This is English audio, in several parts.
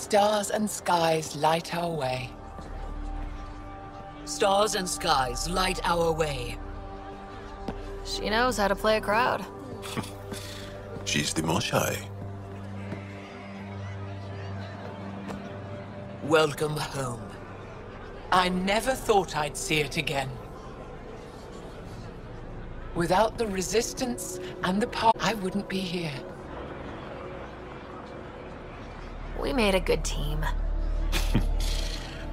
Stars and skies light our way. Stars and skies light our way. She knows how to play a crowd. She's the most shy. Welcome home. I never thought I'd see it again. Without the resistance and the power, I wouldn't be here. We made a good team.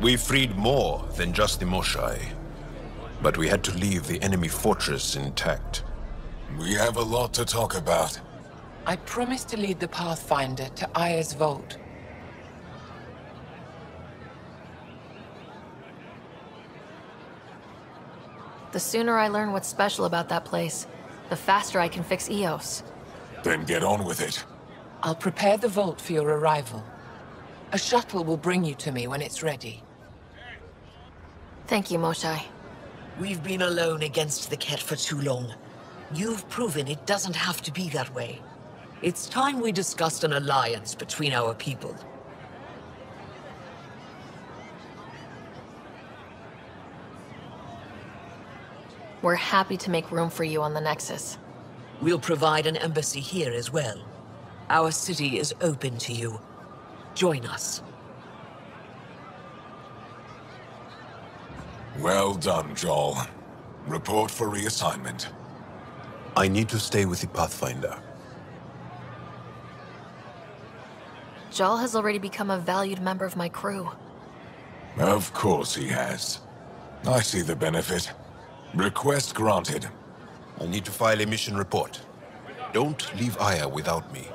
We freed more than just the Moshai. But we had to leave the enemy fortress intact. We have a lot to talk about. I promised to lead the Pathfinder to Aya's vault. The sooner I learn what's special about that place, the faster I can fix Eos. Then get on with it. I'll prepare the vault for your arrival. A shuttle will bring you to me when it's ready. Thank you, Moshai. We've been alone against the Ket for too long. You've proven it doesn't have to be that way. It's time we discussed an alliance between our people. We're happy to make room for you on the Nexus. We'll provide an embassy here as well. Our city is open to you. Join us. Well done, Joel. Report for reassignment. I need to stay with the Pathfinder. Jal has already become a valued member of my crew. Of course he has. I see the benefit. Request granted. I need to file a mission report. Don't leave Aya without me.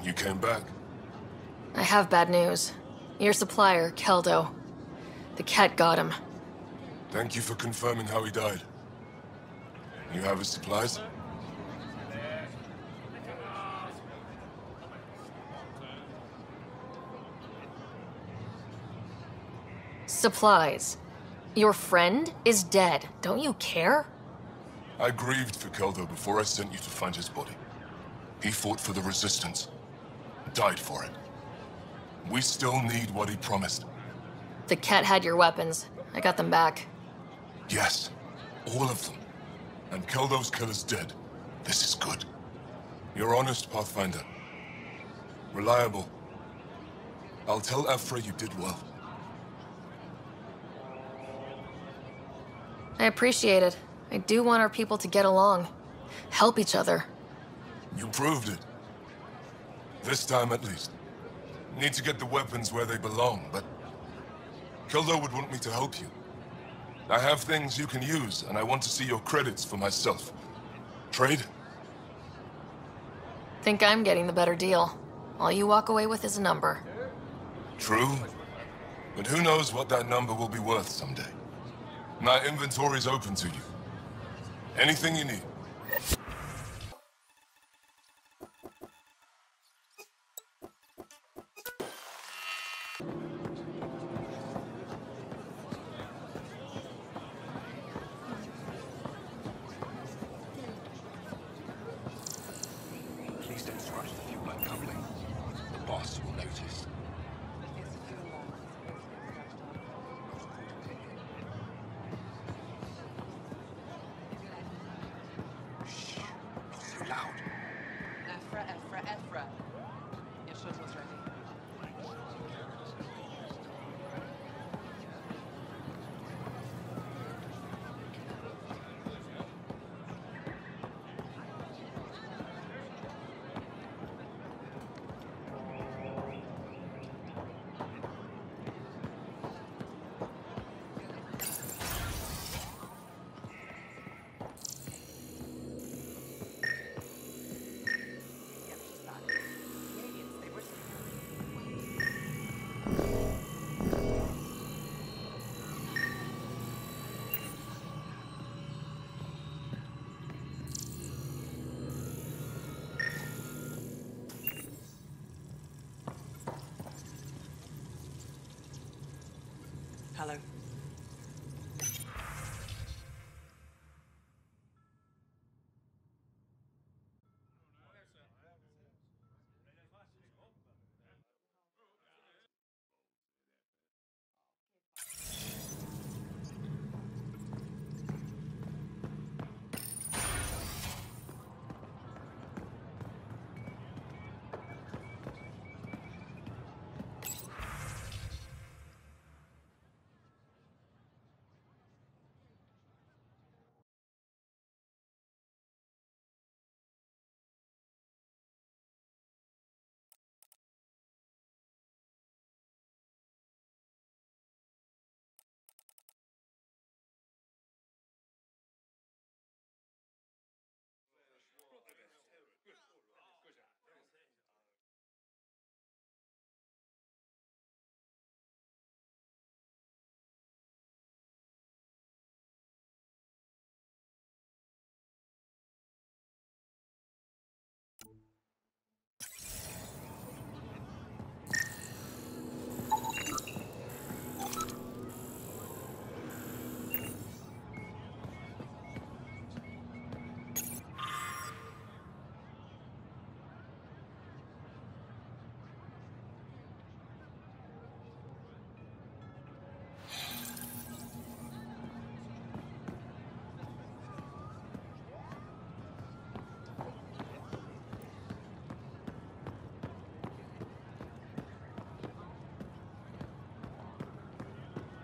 You came back? I have bad news. Your supplier, Keldo. The Ket got him. Thank you for confirming how he died. You have his supplies? Supplies. Your friend is dead. Don't you care? I grieved for Keldo before I sent you to find his body. He fought for the Resistance. Died for it. We still need what he promised. The Ket had your weapons. I got them back. Yes, all of them. And Keldo's killer's dead. This is good. You're honest, Pathfinder. Reliable. I'll tell Ephra you did well. I appreciate it. I do want our people to get along. Help each other. You proved it. This time at least. Need to get the weapons where they belong, but Keldo would want me to help you. I have things you can use, and I want to see your credits for myself. Trade? Think I'm getting the better deal. All you walk away with is a number. True. But who knows what that number will be worth someday. My inventory's open to you. Anything you need. Hello.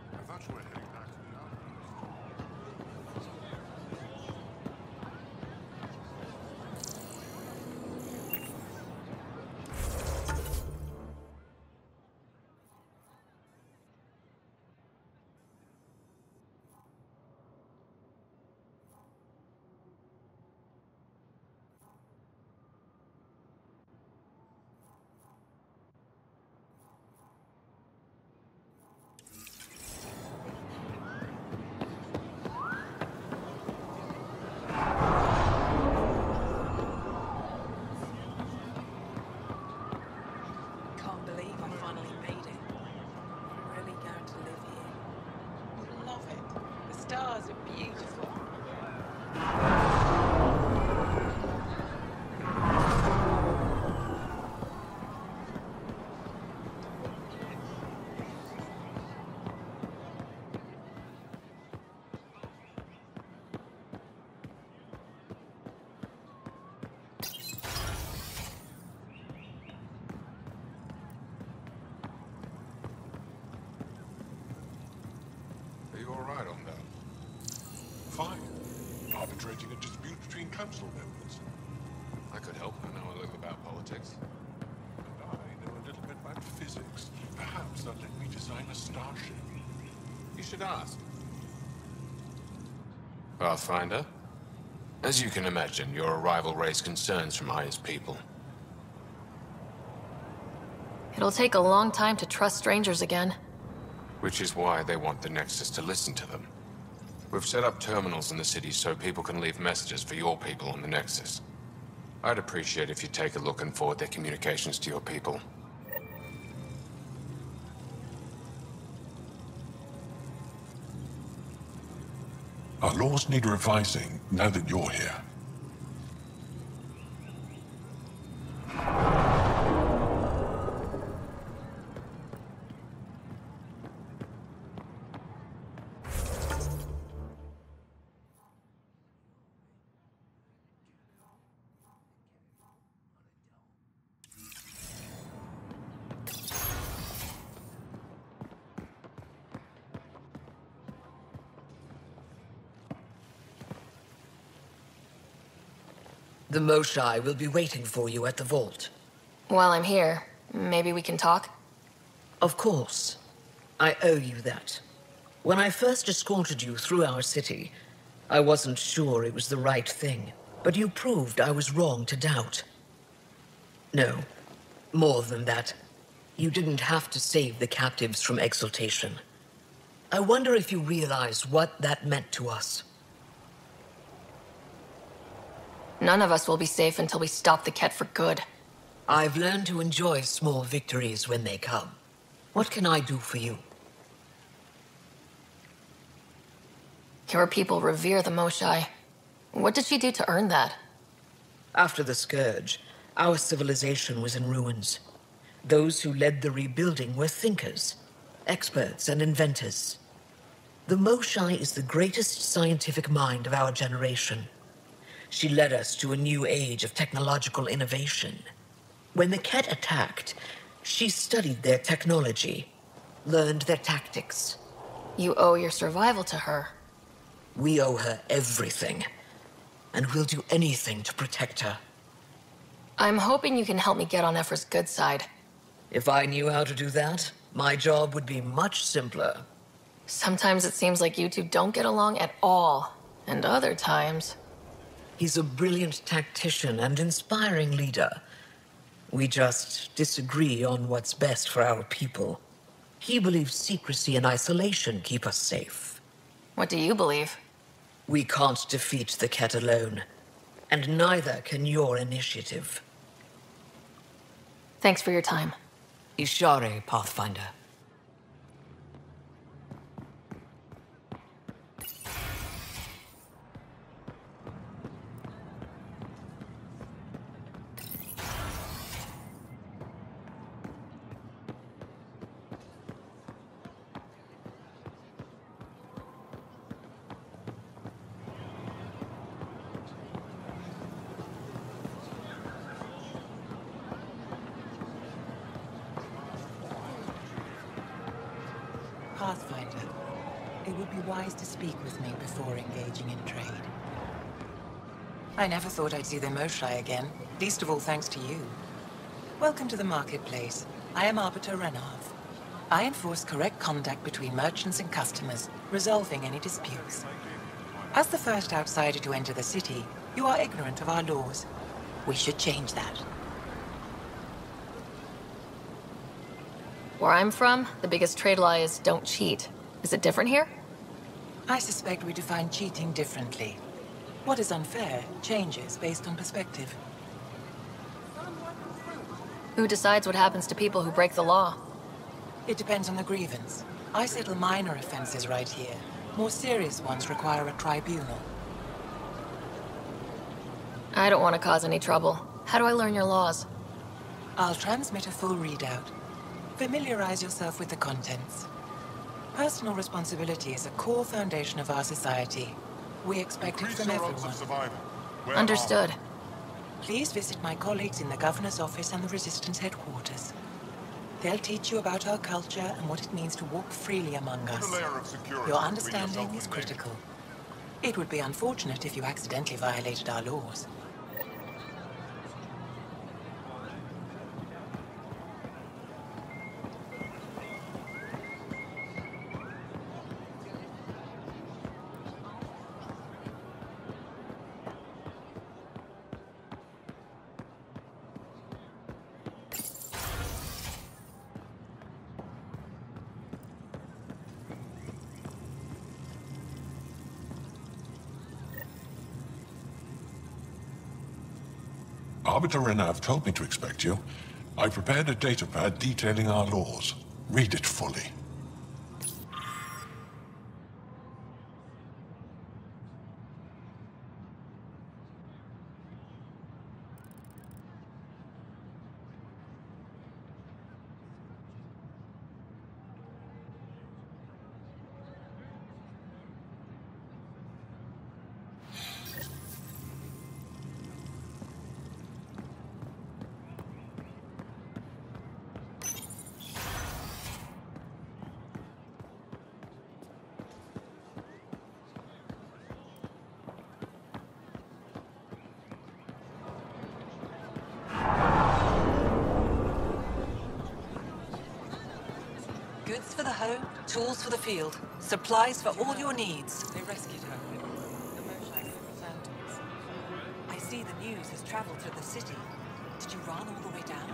I thought you were heading back to the outpost. Can't believe I finally made it. I'm really going to live here. Love it. The stars are beautiful. Are you all right on that? Fine. Arbitrating a dispute between council members. I could help. I know a little about politics. And I know a little bit about physics. Perhaps they'll let me design a starship. You should ask. Pathfinder, as you can imagine, your arrival raised concerns from Aya's people. It'll take a long time to trust strangers again. Which is why they want the Nexus to listen to them. We've set up terminals in the city so people can leave messages for your people on the Nexus. I'd appreciate if you take a look and forward their communications to your people. Our laws need revising now that you're here. The Moshai will be waiting for you at the vault. While I'm here, maybe we can talk? Of course. I owe you that. When I first escorted you through our city, I wasn't sure it was the right thing, but you proved I was wrong to doubt. No, more than that. You didn't have to save the captives from exaltation. I wonder if you realize what that meant to us. None of us will be safe until we stop the Ket for good. I've learned to enjoy small victories when they come. What can I do for you? Your people revere the Moshai. What did she do to earn that? After the Scourge, our civilization was in ruins. Those who led the rebuilding were thinkers, experts, and inventors. The Moshai is the greatest scientific mind of our generation. She led us to a new age of technological innovation. When the Ket attacked, she studied their technology, learned their tactics. You owe your survival to her. We owe her everything, and we'll do anything to protect her. I'm hoping you can help me get on Efra's good side. If I knew how to do that, my job would be much simpler. Sometimes it seems like you two don't get along at all, and other times... He's a brilliant tactician and inspiring leader. We just disagree on what's best for our people. He believes secrecy and isolation keep us safe. What do you believe? We can't defeat the Ket alone, and neither can your initiative. Thanks for your time. Ishare, Pathfinder. Pathfinder, it would be wise to speak with me before engaging in trade. I never thought I'd see the Moshai again, least of all thanks to you. Welcome to the marketplace. I am Arbiter Renav. I enforce correct conduct between merchants and customers, resolving any disputes. As the first outsider to enter the city, you are ignorant of our laws. We should change that. Where I'm from, the biggest trade law is don't cheat. Is it different here? I suspect we define cheating differently. What is unfair changes based on perspective. Who decides what happens to people who break the law? It depends on the grievance. I settle minor offenses right here. More serious ones require a tribunal. I don't want to cause any trouble. How do I learn your laws? I'll transmit a full readout. Familiarize yourself with the contents. Personal responsibility is a core foundation of our society. We expect it from everyone. Understood. Please visit my colleagues in the Governor's office and the Resistance headquarters. They'll teach you about our culture and what it means to walk freely among us. Your understanding is critical. It would be unfortunate if you accidentally violated our laws. Arbiter Renav told me to expect you. I prepared a datapad detailing our laws. Read it fully. Goods for the home, tools for the field, supplies for all your needs. They rescued her. The Moshai returned to us. I see the news has traveled through the city. Did you run all the way down?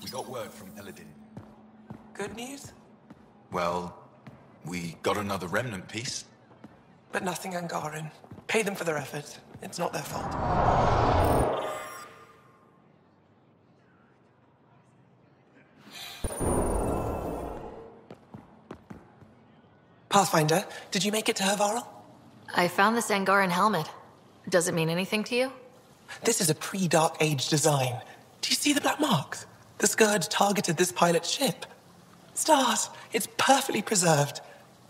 We got word from Eladin. Good news? Well, we got another remnant piece. But nothing Angaran. Pay them for their effort. It's not their fault. Pathfinder, did you make it to Hervarl? I found this Angaran helmet. Does it mean anything to you? This is a pre-Dark Age design. Do you see the black marks? The Scourge targeted this pilot's ship. Stars, it's perfectly preserved.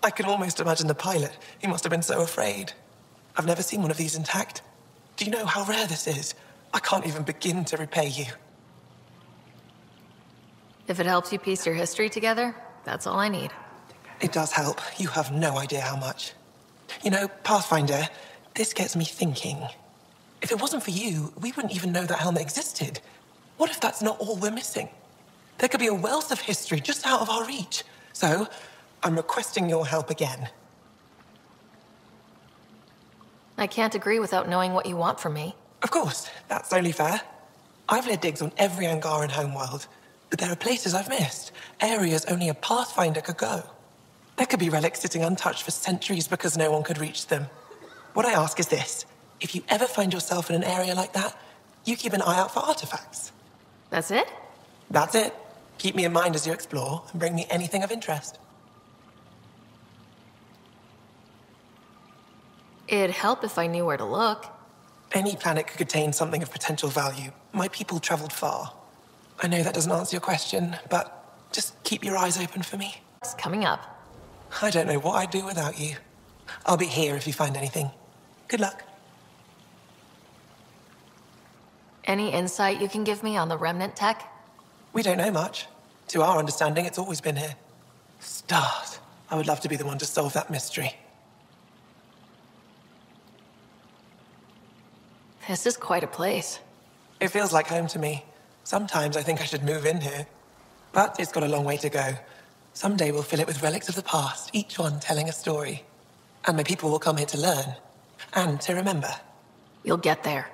I can almost imagine the pilot. He must have been so afraid. I've never seen one of these intact. Do you know how rare this is? I can't even begin to repay you. If it helps you piece your history together, that's all I need. It does help. You have no idea how much. You know, Pathfinder, this gets me thinking. If it wasn't for you, we wouldn't even know that helmet existed. What if that's not all we're missing? There could be a wealth of history just out of our reach. So, I'm requesting your help again. I can't agree without knowing what you want from me. Of course, that's only fair. I've led digs on every Angaran homeworld, but there are places I've missed, areas only a Pathfinder could go. There could be relics sitting untouched for centuries because no one could reach them. What I ask is this: if you ever find yourself in an area like that, you keep an eye out for artifacts. That's it? That's it. Keep me in mind as you explore, and bring me anything of interest. It'd help if I knew where to look. Any planet could contain something of potential value. My people traveled far. I know that doesn't answer your question, but just keep your eyes open for me. It's coming up. I don't know what I'd do without you. I'll be here if you find anything. Good luck. Any insight you can give me on the remnant tech? We don't know much. To our understanding, it's always been here. Stars. I would love to be the one to solve that mystery. This is quite a place. It feels like home to me. Sometimes I think I should move in here. But it's got a long way to go. Someday we'll fill it with relics of the past, each one telling a story. And my people will come here to learn. And to remember. You'll get there.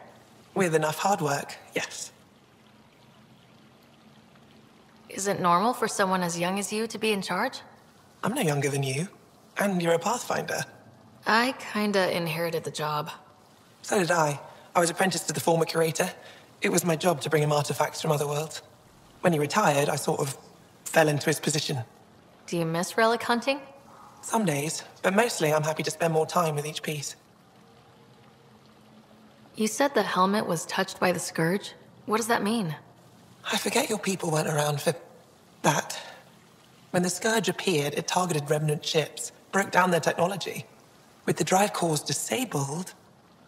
With enough hard work, yes. Is it normal for someone as young as you to be in charge? I'm no younger than you. And you're a Pathfinder. I kinda inherited the job. So did I. I was apprenticed to the former curator. It was my job to bring him artifacts from other worlds. When he retired, I sort of fell into his position. Do you miss relic hunting? Some days, but mostly I'm happy to spend more time with each piece. You said the helmet was touched by the Scourge? What does that mean? I forget your people weren't around for that. When the Scourge appeared, it targeted remnant ships, broke down their technology. With the drive cores disabled...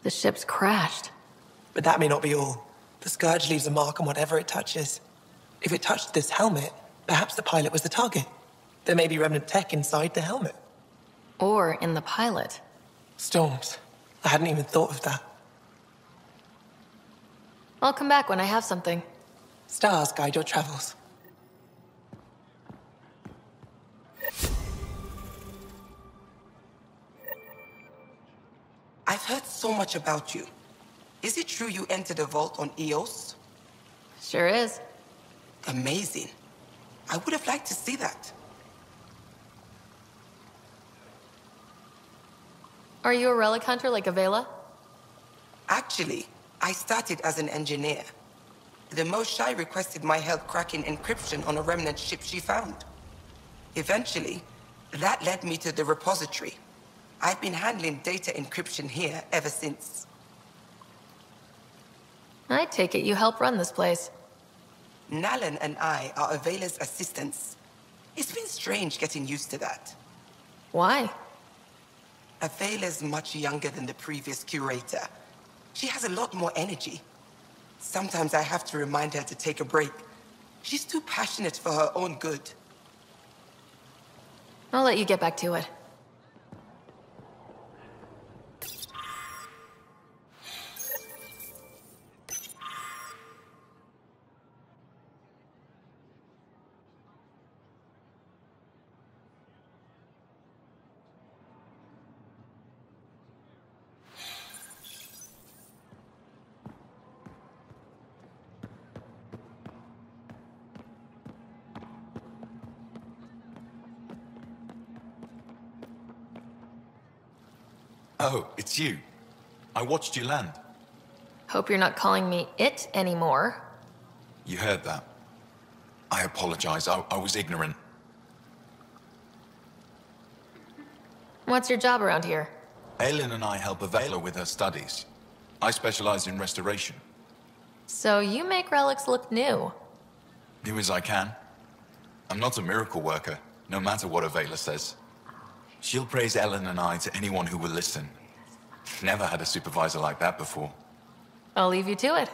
The ships crashed. But that may not be all. The Scourge leaves a mark on whatever it touches. If it touched this helmet, perhaps the pilot was the target. There may be remnant tech inside the helmet. Or in the pilot. Storms. I hadn't even thought of that. I'll come back when I have something. Stars guide your travels. I've heard so much about you. Is it true you entered a vault on Eos? Sure is. Amazing. I would have liked to see that. Are you a relic hunter like Avela? Actually, I started as an engineer. The Moshai requested my help cracking encryption on a remnant ship she found. Eventually, that led me to the repository. I've been handling data encryption here ever since. I take it you help run this place. Nalan and I are Avela's assistants. It's been strange getting used to that. Why? Avela's much younger than the previous curator. She has a lot more energy. Sometimes I have to remind her to take a break. She's too passionate for her own good. I'll let you get back to it. Oh, it's you. I watched you land. Hope you're not calling me it anymore. You heard that. I apologize. I was ignorant. What's your job around here? Aelin and I help Avela with her studies. I specialize in restoration. So you make relics look new. New as I can. I'm not a miracle worker, no matter what Avela says. She'll praise Ellen and I to anyone who will listen. Never had a supervisor like that before. I'll leave you to it.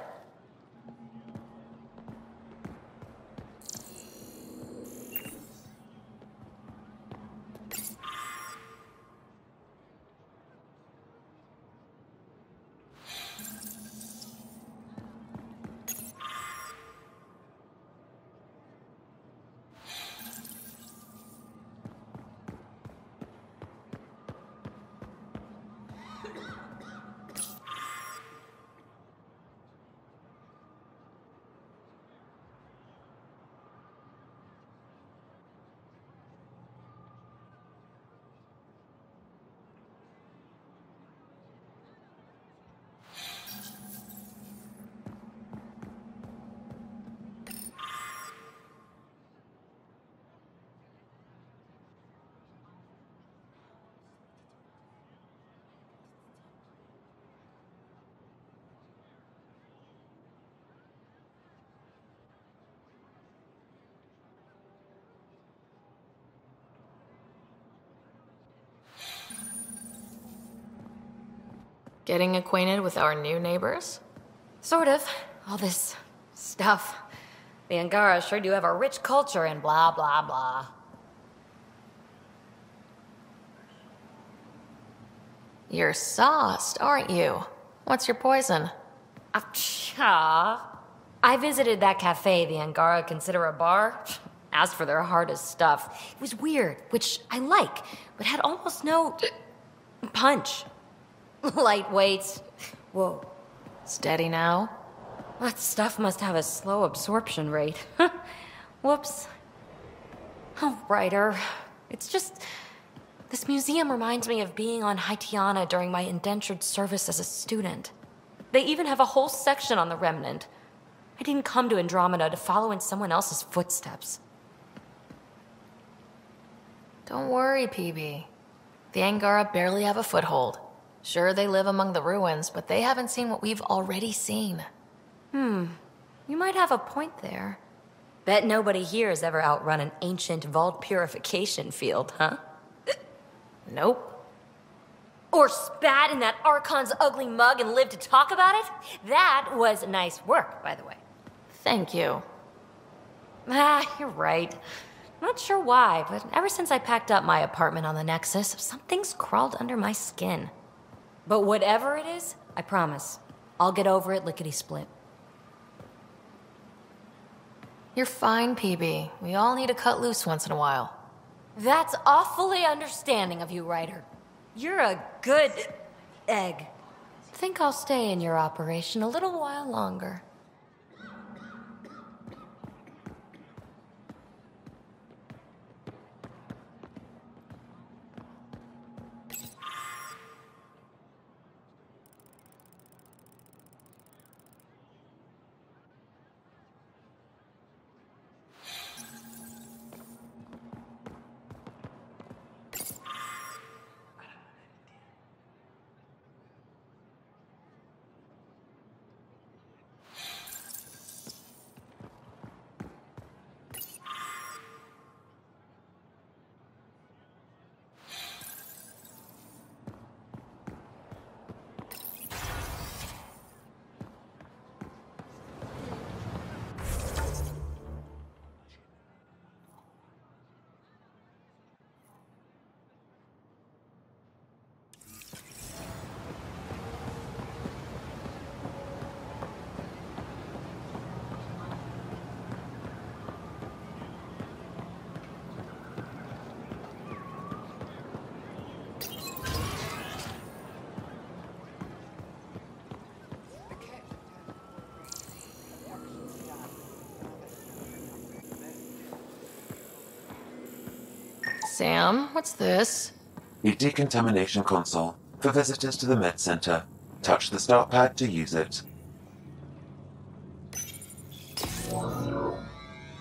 Getting acquainted with our new neighbors? Sort of. All this stuff. The Angara sure do have a rich culture and blah, blah, blah. You're sauced, aren't you? What's your poison? I visited that cafe the Angara consider a bar. Asked for their hardest stuff. It was weird, which I like, but had almost no punch. Lightweight. Whoa. Steady now? That stuff must have a slow absorption rate. Whoops. Oh, writer. It's just... This museum reminds me of being on Haitiana during my indentured service as a student. They even have a whole section on the Remnant. I didn't come to Andromeda to follow in someone else's footsteps. Don't worry, PB. The Angara barely have a foothold. Sure, they live among the ruins, but they haven't seen what we've already seen. You might have a point there. Bet nobody here has ever outrun an ancient vault purification field, huh? Nope. Or spat in that Archon's ugly mug and lived to talk about it? That was nice work, by the way. Thank you. You're right. Not sure why, but ever since I packed up my apartment on the Nexus, something's crawled under my skin. But whatever it is, I promise, I'll get over it lickety-split. You're fine, PB. We all need to cut loose once in a while. That's awfully understanding of you, Ryder. You're a good egg. Think I'll stay in your operation a little while longer. Sam, what's this? Your decontamination console. For visitors to the Met Center, touch the start pad to use it.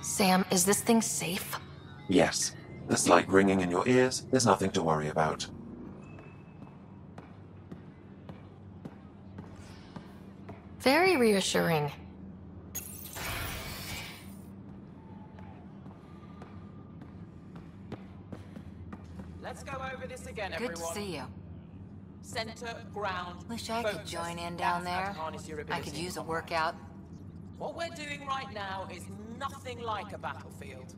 Sam, is this thing safe? Yes. The slight ringing in your ears is nothing to worry about. Very reassuring. Let's go over this again, Good everyone. to see you. Center, ground, Wish I could focus. join in down That's how there. to harness your I ability could use a in combat. workout. What we're doing right now is nothing like a battlefield.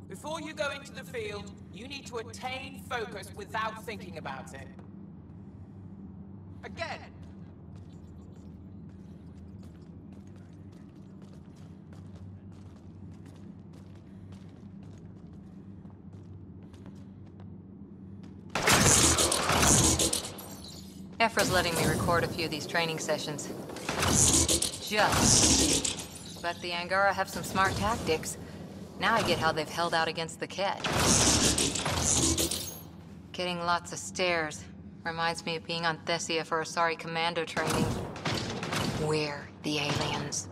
Before you go into the field, you need to attain focus without thinking about it. Again. Ephra's letting me record a few of these training sessions. Just. But the Angara have some smart tactics. Now I get how they've held out against the Ket. Getting lots of stares. Reminds me of being on Thessia for Asari commando training. We're the aliens.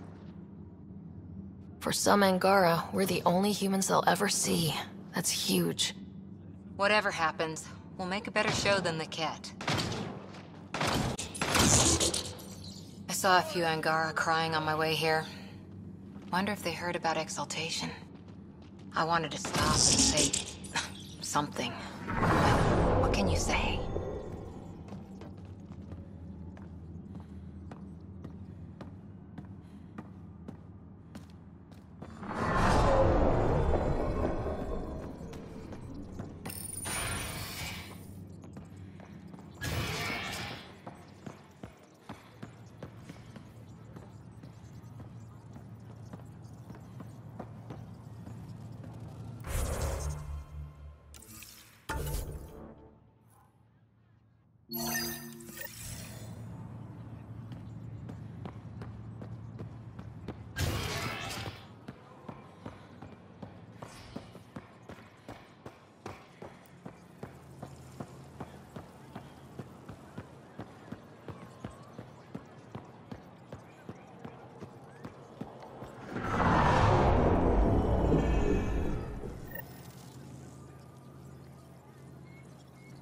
For some Angara, we're the only humans they'll ever see. That's huge. Whatever happens, we'll make a better show than the Ket. I saw a few Angara crying on my way here. Wonder if they heard about exaltation. I wanted to stop and say something. Well, what can you say?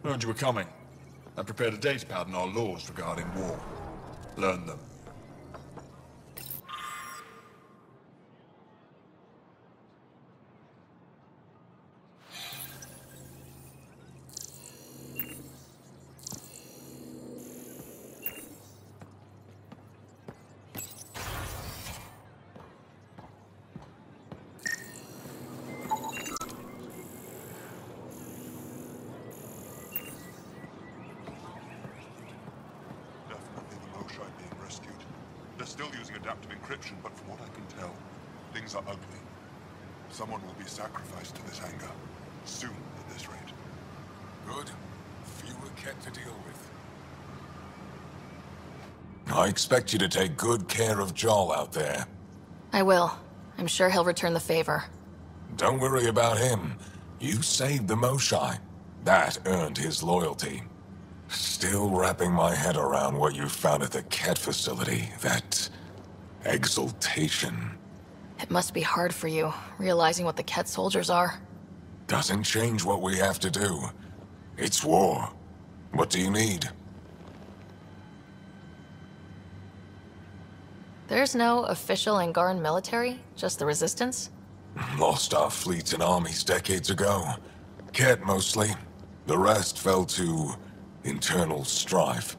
Heard you were coming. I prepared a datapad on our laws regarding war. Learn them. Definitely the Moshae being rescued. They're still using adaptive encryption, but from what I can tell, things are ugly. Someone will be sacrificed to this anger. Soon, at this rate. Good. Fewer Ket to deal with. I expect you to take good care of Jarl out there. I will. I'm sure he'll return the favor. Don't worry about him. You saved the Moshae. That earned his loyalty. Still wrapping my head around what you found at the Ket facility. That exaltation. It must be hard for you, realizing what the Ket soldiers are. Doesn't change what we have to do. It's war. What do you need? There's no official Angaran military, just the Resistance? Lost our fleets and armies decades ago. Ket mostly. The rest fell to internal strife.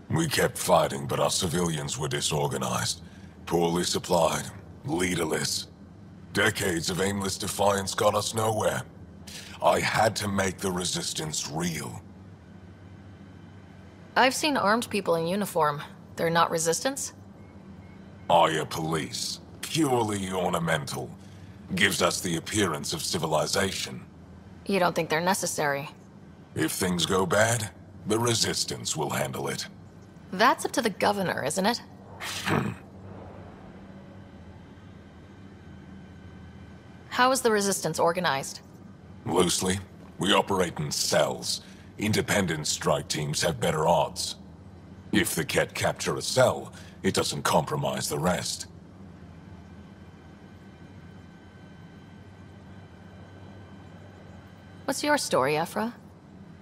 We kept fighting, but our civilians were disorganized, poorly supplied, leaderless. Decades of aimless defiance got us nowhere. I had to make the Resistance real. I've seen armed people in uniform. They're not Resistance? Aya police. Purely ornamental. Gives us the appearance of civilization. You don't think they're necessary? If things go bad, the Resistance will handle it. That's up to the governor, isn't it? How is the Resistance organized? Loosely, we operate in cells. independent strike teams have better odds. If the Ket capture a cell, it doesn't compromise the rest. What's your story, Ephra?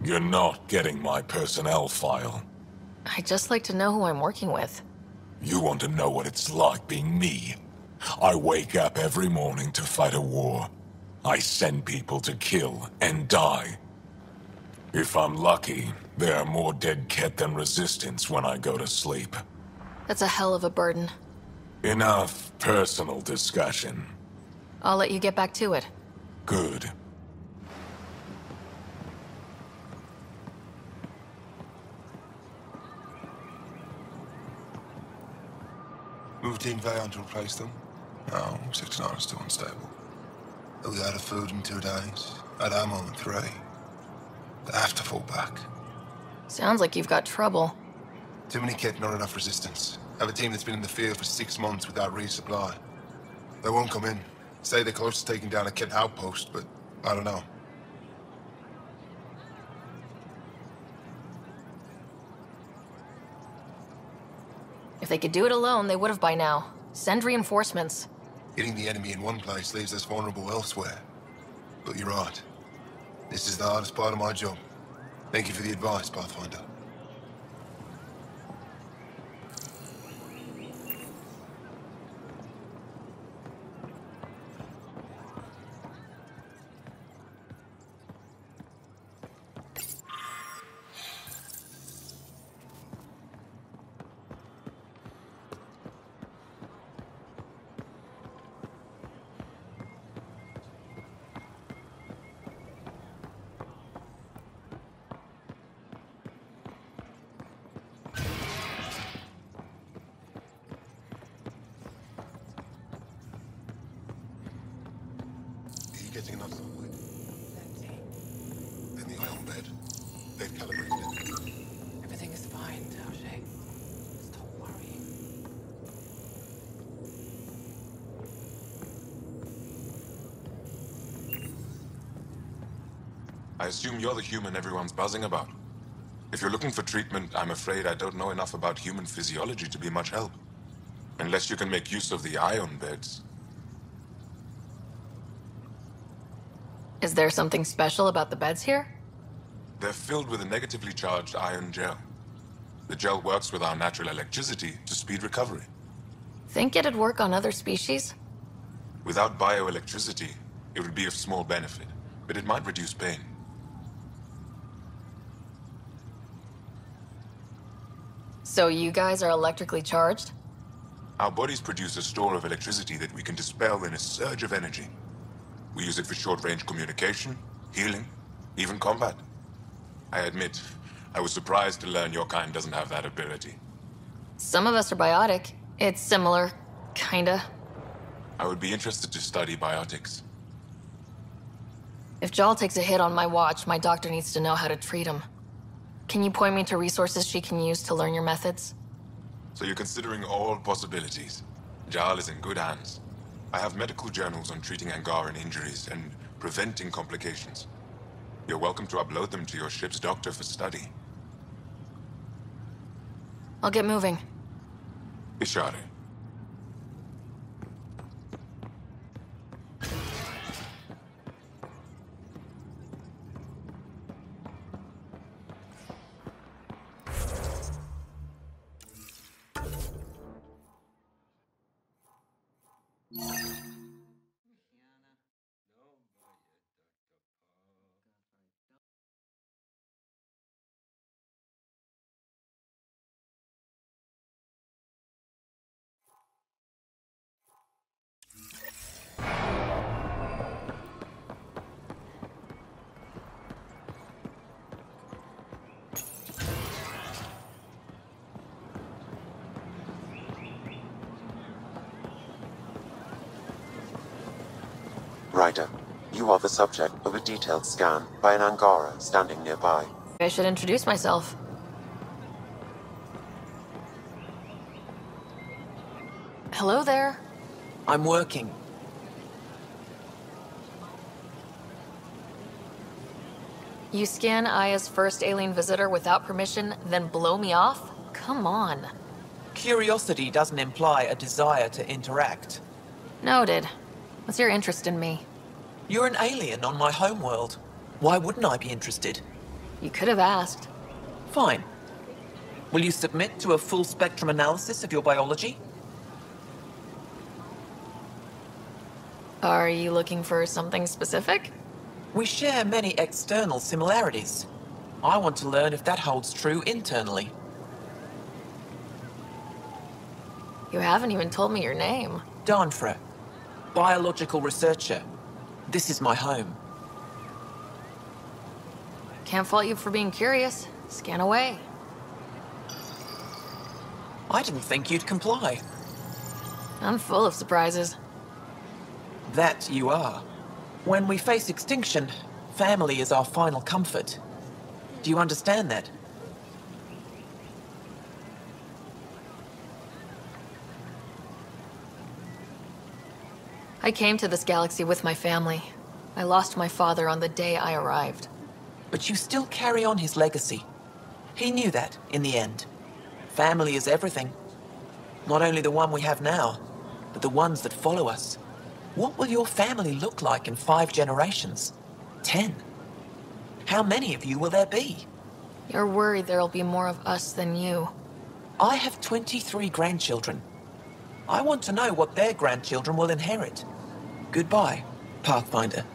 You're not getting my personnel file. I'd just like to know who I'm working with. You want to know what it's like being me? I wake up every morning to fight a war. I send people to kill and die. If I'm lucky, there are more dead Ket than resistance when I go to sleep. That's a hell of a burden. Enough personal discussion. I'll let you get back to it. Good. Move Team V on to replace them? No, 69 is still unstable. They'll be out of food in 2 days, out of ammo in 3. They have to fall back. Sounds like you've got trouble. Too many Ket, not enough resistance. Have a team that's been in the field for 6 months without resupply. They won't come in. Say they're close to taking down a Ket outpost, but I don't know. If they could do it alone, they would have by now. Send reinforcements. Hitting the enemy in one place leaves us vulnerable elsewhere. But you're right. This is the hardest part of my job. Thank you for the advice, Pathfinder. Getting enough sunlight. In the ion bed. They've calibrated it. Everything is fine, Taoshi. Stop worrying. I assume you're the human everyone's buzzing about. If you're looking for treatment, I'm afraid I don't know enough about human physiology to be much help. Unless you can make use of the ion beds. Is there something special about the beds here? They're filled with a negatively charged ion gel. The gel works with our natural electricity to speed recovery. Think it'd work on other species? Without bioelectricity, it would be of small benefit, but it might reduce pain. So you guys are electrically charged? Our bodies produce a store of electricity that we can dispel in a surge of energy. We use it for short-range communication, healing, even combat. I admit, I was surprised to learn your kind doesn't have that ability. Some of us are biotic. It's similar, kinda. I would be interested to study biotics. If Jal takes a hit on my watch, my doctor needs to know how to treat him. Can you point me to resources she can use to learn your methods? So you're considering all possibilities. Jal is in good hands. I have medical journals on treating Angaran injuries and preventing complications. You're welcome to upload them to your ship's doctor for study. I'll get moving. Ishari. Ryder, you are the subject of a detailed scan by an Angara standing nearby. I should introduce myself. Hello there. I'm working. You scan Aya's first alien visitor without permission, then blow me off? Come on. Curiosity doesn't imply a desire to interact. Noted. What's your interest in me? You're an alien on my homeworld. Why wouldn't I be interested? You could have asked. Fine. Will you submit to a full spectrum analysis of your biology? Are you looking for something specific? We share many external similarities. I want to learn if that holds true internally. You haven't even told me your name. Danfra, biological researcher. This is my home. Can't fault you for being curious. Scan away. I didn't think you'd comply. I'm full of surprises. That you are. When we face extinction, family is our final comfort. Do you understand that? I came to this galaxy with my family. I lost my father on the day I arrived. But you still carry on his legacy. He knew that, in the end. Family is everything. Not only the one we have now, but the ones that follow us. What will your family look like in 5 generations? 10? How many of you will there be? You're worried there'll be more of us than you. I have 23 grandchildren. I want to know what their grandchildren will inherit. Goodbye, Pathfinder.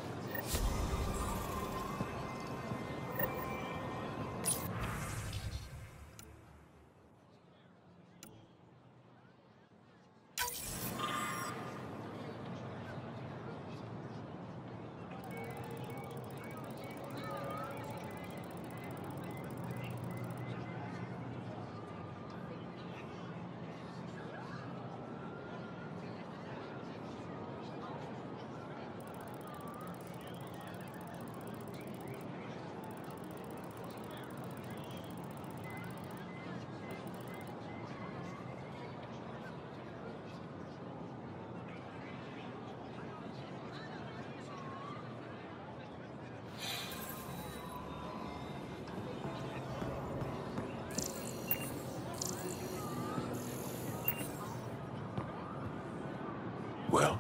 Well,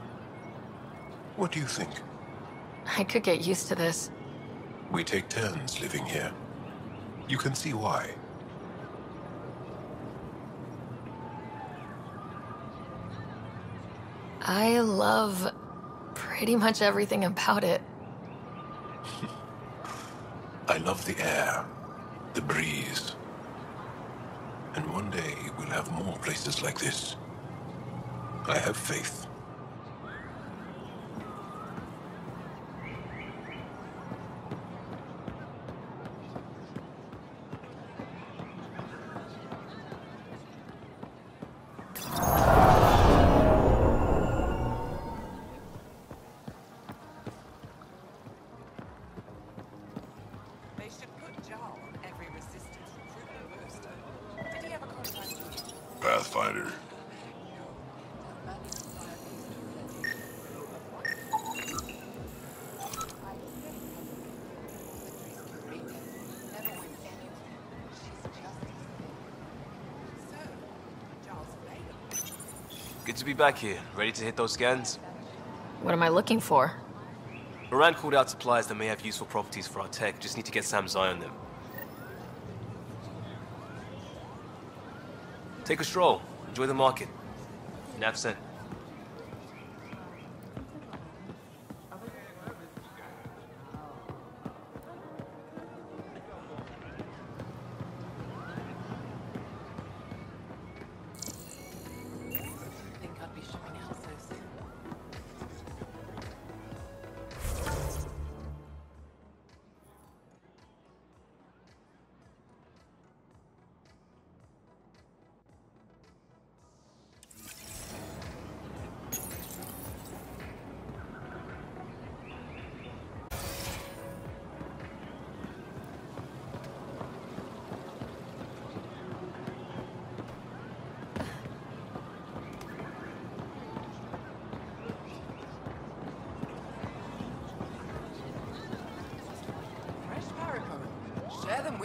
what do you think? I could get used to this. We take turns living here. You can see why. I love pretty much everything about it. I love the air, the breeze. And one day we'll have more places like this. I have faith. Pathfinder. Good to be back here, ready to hit those scans. What am I looking for? Moran called out supplies that may have useful properties for our tech. Just need to get Sam's eye on them. Take a stroll. Enjoy the market. Nav sent.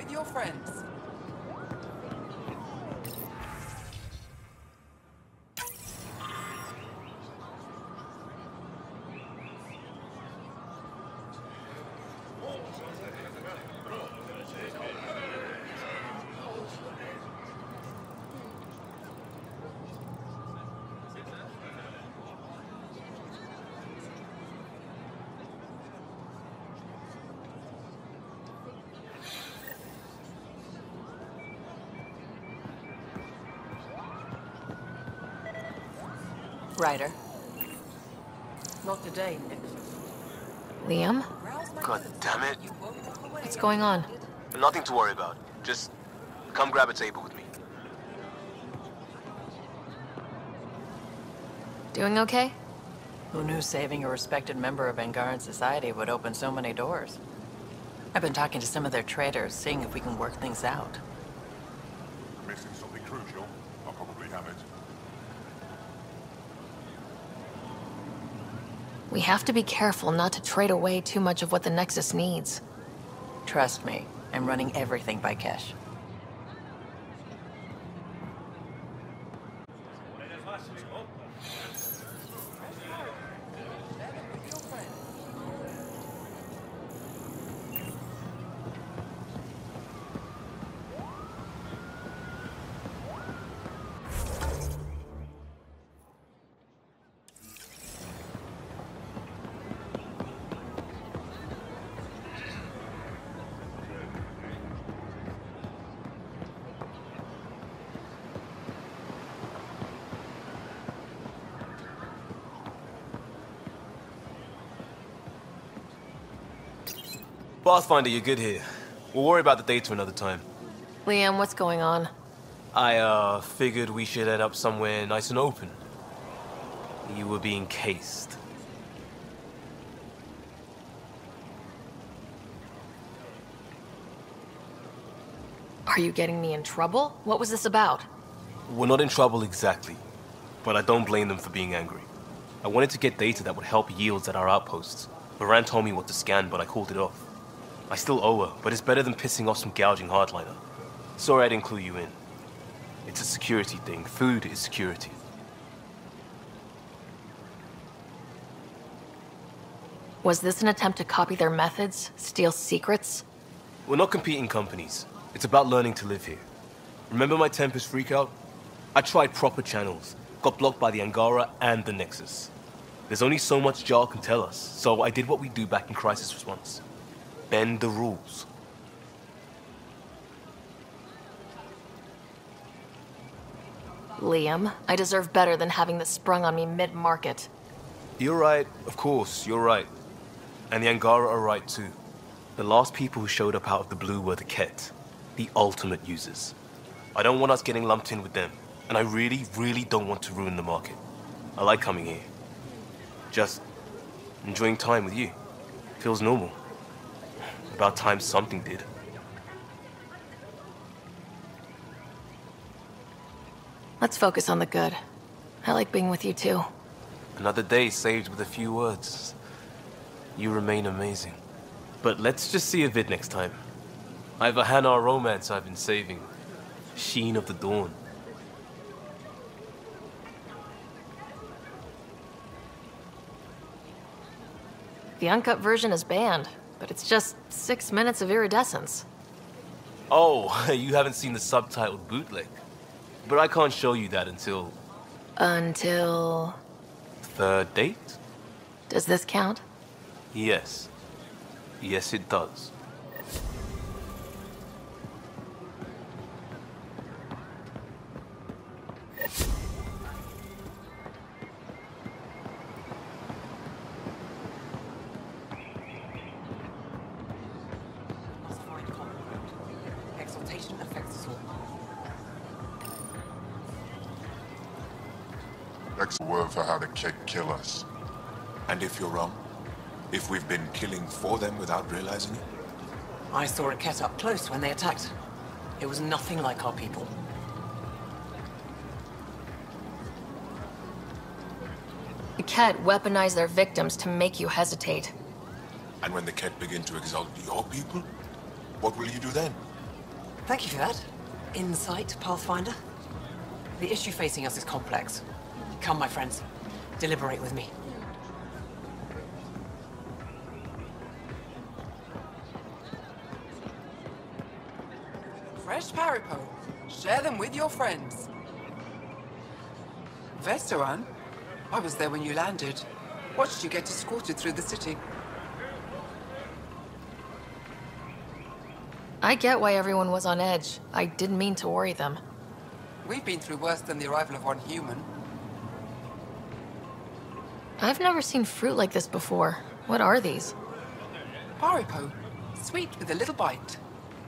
with your friends. Ryder. Not today, Nick. Liam? God damn it. What's going on? Nothing to worry about. Just come grab a table with me. Doing okay? Who knew saving a respected member of Angaran society would open so many doors? I've been talking to some of their traders, seeing if we can work things out. Missing something crucial? I'll probably have it. We have to be careful not to trade away too much of what the Nexus needs. Trust me, I'm running everything by cash. Pathfinder, you're good here. We'll worry about the data another time. Liam, what's going on? I, figured we should head up somewhere nice and open. You were being cased. Are you getting me in trouble? What was this about? We're not in trouble exactly, but I don't blame them for being angry. I wanted to get data that would help yields at our outposts. Varan told me what to scan, but I called it off. I still owe her, but it's better than pissing off some gouging hardliner. Sorry I didn't clue you in. It's a security thing. Food is security. Was this an attempt to copy their methods? Steal secrets? We're not competing companies. It's about learning to live here. Remember my Tempest freakout? I tried proper channels. Got blocked by the Angara and the Nexus. There's only so much Jarl can tell us, so I did what we do back in crisis response. Bend the rules. Liam, I deserve better than having this sprung on me mid-market. You're right, of course, you're right. And the Angara are right too. The last people who showed up out of the blue were the Ket, the ultimate users. I don't want us getting lumped in with them, and I really, really don't want to ruin the market. I like coming here. Just enjoying time with you. Feels normal. About time something did. Let's focus on the good. I like being with you too. Another day saved with a few words. You remain amazing. But let's just see a vid next time. I have a Hanar romance I've been saving. Sheen of the Dawn. The uncut version is banned, but it's just 6 minutes of iridescence. Oh, you haven't seen the subtitled bootleg. But I can't show you that until... Until... Third date? Does this count? Yes. Yes, it does. Exaltation affects us all. That's a word for how the Keg kill us. And if you're wrong? If we've been killing for them without realizing it? I saw a Ket up close when they attacked. It was nothing like our people. The Ket weaponize their victims to make you hesitate. And when the Ket begin to exalt your people, what will you do then? Thank you for that. Insight, Pathfinder. The issue facing us is complex. Come, my friends. Deliberate with me. Fresh Paripo. Share them with your friends. Veteran? I was there when you landed. Watched you get escorted through the city. I get why everyone was on edge. I didn't mean to worry them. We've been through worse than the arrival of one human. I've never seen fruit like this before. What are these? Paripo. Sweet with a little bite.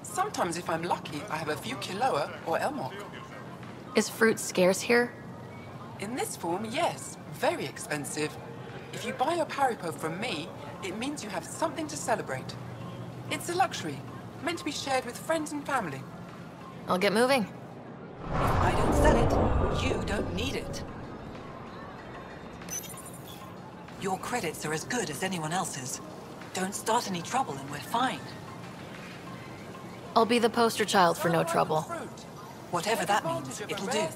Sometimes if I'm lucky, I have a few Kiloa or Elmok. Is fruit scarce here? In this form, yes. Very expensive. If you buy a Paripo from me, it means you have something to celebrate. It's a luxury, meant to be shared with friends and family. I'll get moving. If I don't sell it, you don't need it. Your credits are as good as anyone else's. Don't start any trouble and we're fine. I'll be the poster child for no trouble. Whatever that means, it'll do.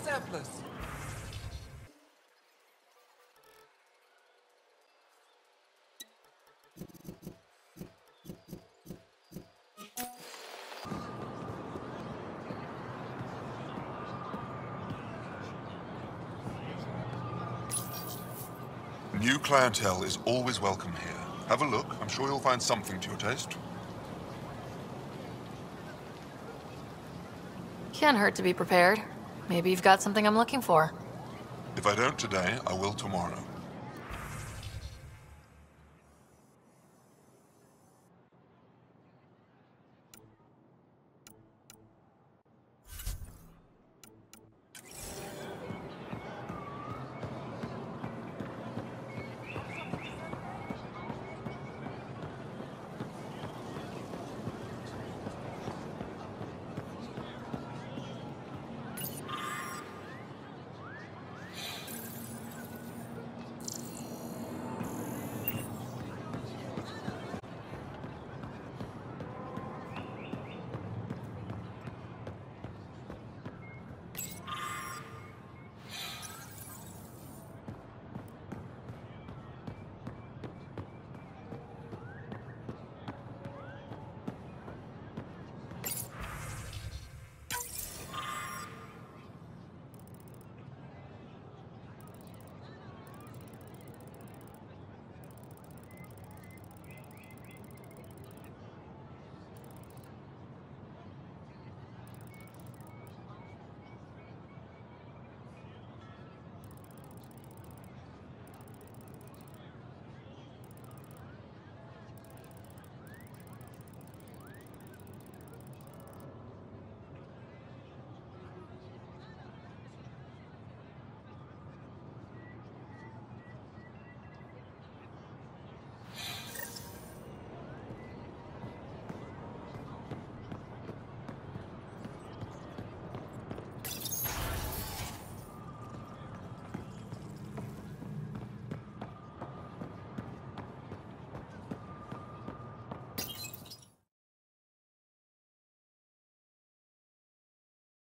New clientele is always welcome here. Have a look. I'm sure you'll find something to your taste. Can't hurt to be prepared. Maybe you've got something I'm looking for. If I don't today, I will tomorrow.